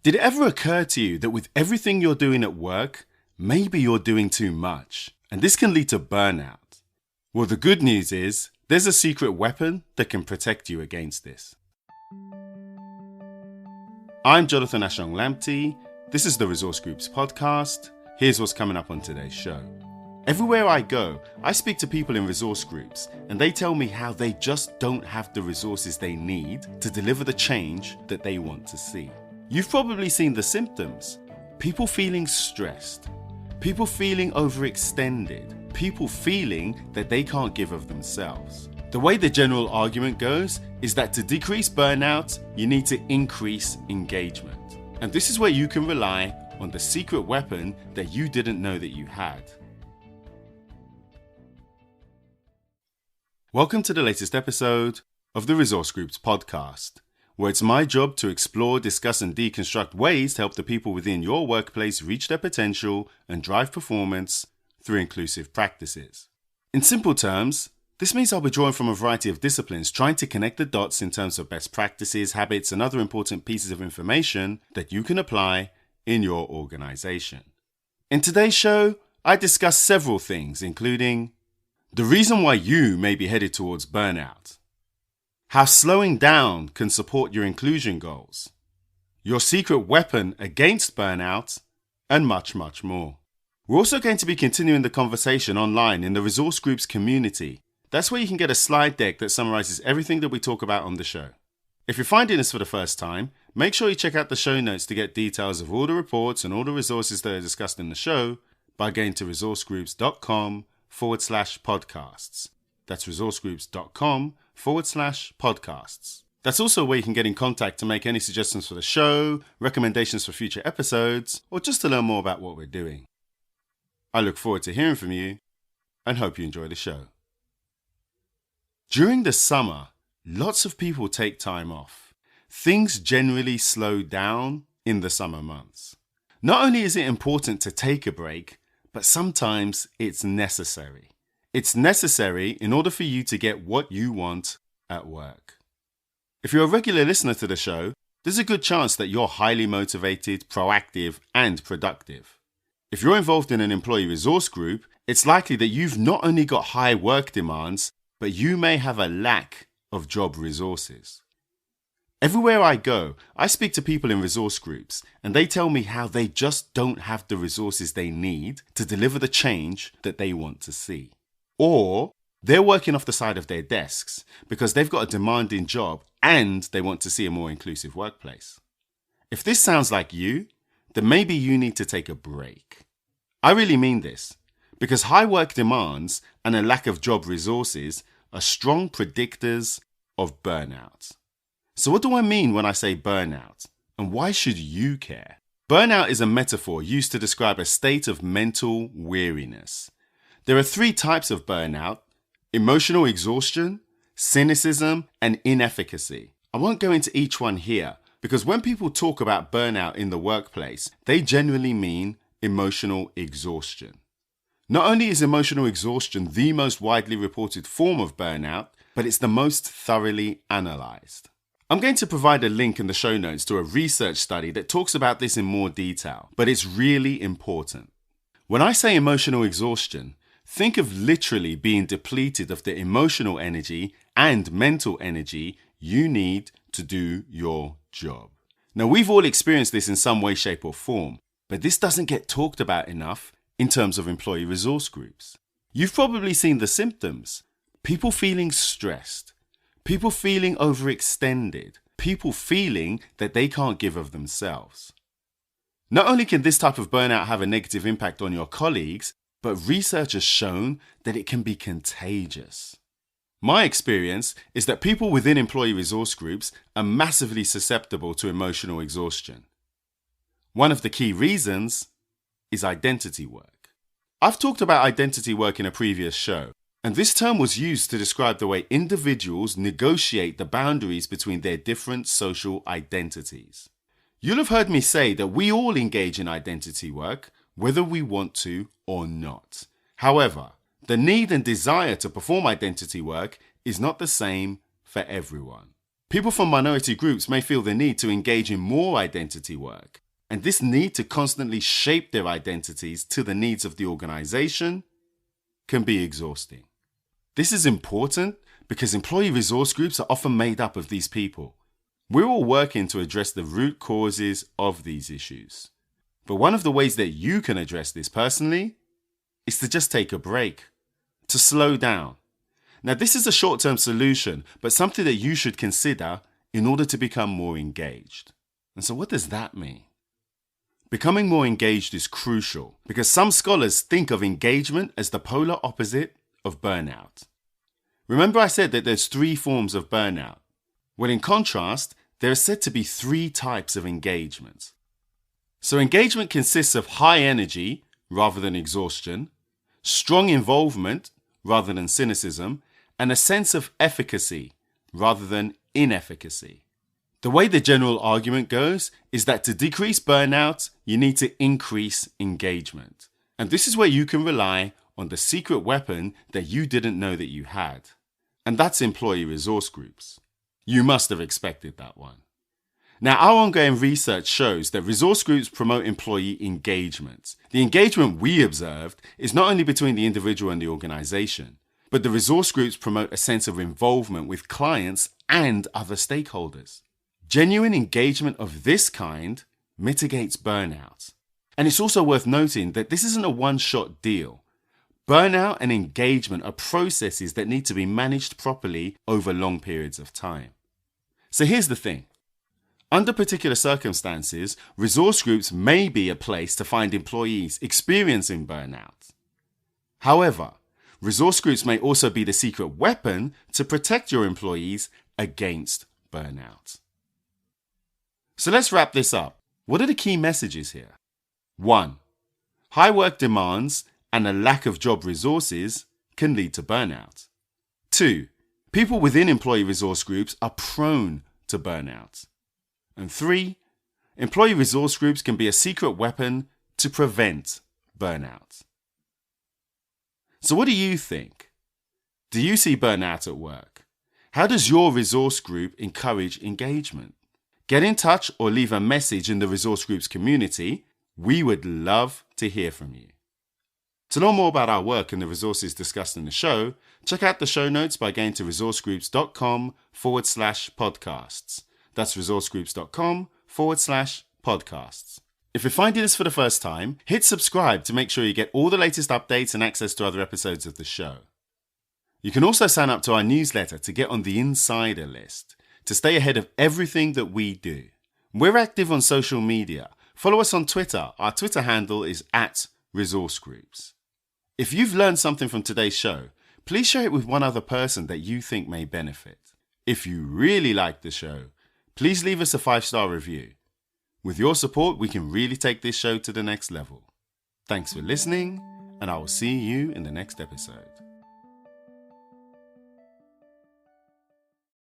Did it ever occur to you that with everything you're doing at work, maybe you're doing too much, and this can lead to burnout? Well, the good news is there's a secret weapon that can protect you against this. I'm Jonathan Ashong-Lamptey. This is the Resource Groups podcast. Here's what's coming up on today's show. Everywhere I go, I speak to people in resource groups, and they tell me how they just don't have the resources they need to deliver the change that they want to see. You've probably seen the symptoms. People feeling stressed, people feeling overextended, people feeling that they can't give of themselves. The way the general argument goes is that to decrease burnout, you need to increase engagement. And this is where you can rely on the secret weapon that you didn't know that you had. Welcome to the latest episode of the Resource Groups podcast, where it's my job to explore, discuss and deconstruct ways to help the people within your workplace reach their potential and drive performance through inclusive practices. In simple terms, this means I'll be drawing from a variety of disciplines, trying to connect the dots in terms of best practices, habits and other important pieces of information that you can apply in your organization. In today's show, I discuss several things, including the reason why you may be headed towards burnout, how slowing down can support your inclusion goals, your secret weapon against burnout, and much, much more. We're also going to be continuing the conversation online in the Resource Groups community. That's where you can get a slide deck that summarizes everything that we talk about on the show. If you're finding this for the first time, make sure you check out the show notes to get details of all the reports and all the resources that are discussed in the show by going to resourcegroups.com/podcasts. That's resourcegroups.com/podcasts. That's also where you can get in contact to make any suggestions for the show, recommendations for future episodes, or just to learn more about what we're doing. I look forward to hearing from you and hope you enjoy the show. During the summer, lots of people take time off. Things generally slow down in the summer months. Not only is it important to take a break, but sometimes it's necessary. It's necessary in order for you to get what you want at work. If you're a regular listener to the show, there's a good chance that you're highly motivated, proactive, and productive. If you're involved in an employee resource group, it's likely that you've not only got high work demands, but you may have a lack of job resources. Everywhere I go, I speak to people in resource groups, and they tell me how they just don't have the resources they need to deliver the change that they want to see. Or they're working off the side of their desks because they've got a demanding job and they want to see a more inclusive workplace. If this sounds like you, then maybe you need to take a break. I really mean this, because high work demands and a lack of job resources are strong predictors of burnout. So what do I mean when I say burnout? And why should you care? Burnout is a metaphor used to describe a state of mental weariness. There are three types of burnout: emotional exhaustion, cynicism, and inefficacy. I won't go into each one here because when people talk about burnout in the workplace, they generally mean emotional exhaustion. Not only is emotional exhaustion the most widely reported form of burnout, but it's the most thoroughly analyzed. I'm going to provide a link in the show notes to a research study that talks about this in more detail, but it's really important. When I say emotional exhaustion, think of literally being depleted of the emotional energy and mental energy you need to do your job. Now, we've all experienced this in some way, shape, or form, but this doesn't get talked about enough in terms of employee resource groups. You've probably seen the symptoms: people feeling stressed, people feeling overextended, people feeling that they can't give of themselves. Not only can this type of burnout have a negative impact on your colleagues, but research has shown that it can be contagious. My experience is that people within employee resource groups are massively susceptible to emotional exhaustion. One of the key reasons is identity work. I've talked about identity work in a previous show, and this term was used to describe the way individuals negotiate the boundaries between their different social identities. You'll have heard me say that we all engage in identity work, whether we want to or not. However, the need and desire to perform identity work is not the same for everyone. People from minority groups may feel the need to engage in more identity work, and this need to constantly shape their identities to the needs of the organization can be exhausting. This is important because employee resource groups are often made up of these people. We're all working to address the root causes of these issues. But one of the ways that you can address this personally is to just take a break, to slow down. Now, this is a short-term solution, but something that you should consider in order to become more engaged. And so what does that mean? Becoming more engaged is crucial because some scholars think of engagement as the polar opposite of burnout. Remember I said that there's 3 forms of burnout? Well, in contrast, there are said to be 3 types of engagement. So engagement consists of high energy rather than exhaustion, strong involvement rather than cynicism, and a sense of efficacy rather than inefficacy. The way the general argument goes is that to decrease burnout, you need to increase engagement. And this is where you can rely on the secret weapon that you didn't know that you had. And that's employee resource groups. You must have expected that one. Now, our ongoing research shows that resource groups promote employee engagement. The engagement we observed is not only between the individual and the organization, but the resource groups promote a sense of involvement with clients and other stakeholders. Genuine engagement of this kind mitigates burnout. And it's also worth noting that this isn't a one-shot deal. Burnout and engagement are processes that need to be managed properly over long periods of time. So here's the thing. Under particular circumstances, resource groups may be a place to find employees experiencing burnout. However, resource groups may also be the secret weapon to protect your employees against burnout. So let's wrap this up. What are the key messages here? 1. High work demands and a lack of job resources can lead to burnout. 2. People within employee resource groups are prone to burnout. And 3. Employee resource groups can be a secret weapon to prevent burnout. So what do you think? Do you see burnout at work? How does your resource group encourage engagement? Get in touch or leave a message in the resource groups community. We would love to hear from you. To know more about our work and the resources discussed in the show, check out the show notes by going to resourcegroups.com/podcasts. That's resourcegroups.com/podcasts. If you're finding this for the first time, hit subscribe to make sure you get all the latest updates and access to other episodes of the show. You can also sign up to our newsletter to get on the insider list, to stay ahead of everything that we do. We're active on social media. Follow us on Twitter. Our Twitter handle is @resourcegroups. If you've learned something from today's show, please share it with one other person that you think may benefit. If you really like the show, please leave us a 5-star review. With your support, we can really take this show to the next level. Thanks for listening, and I will see you in the next episode.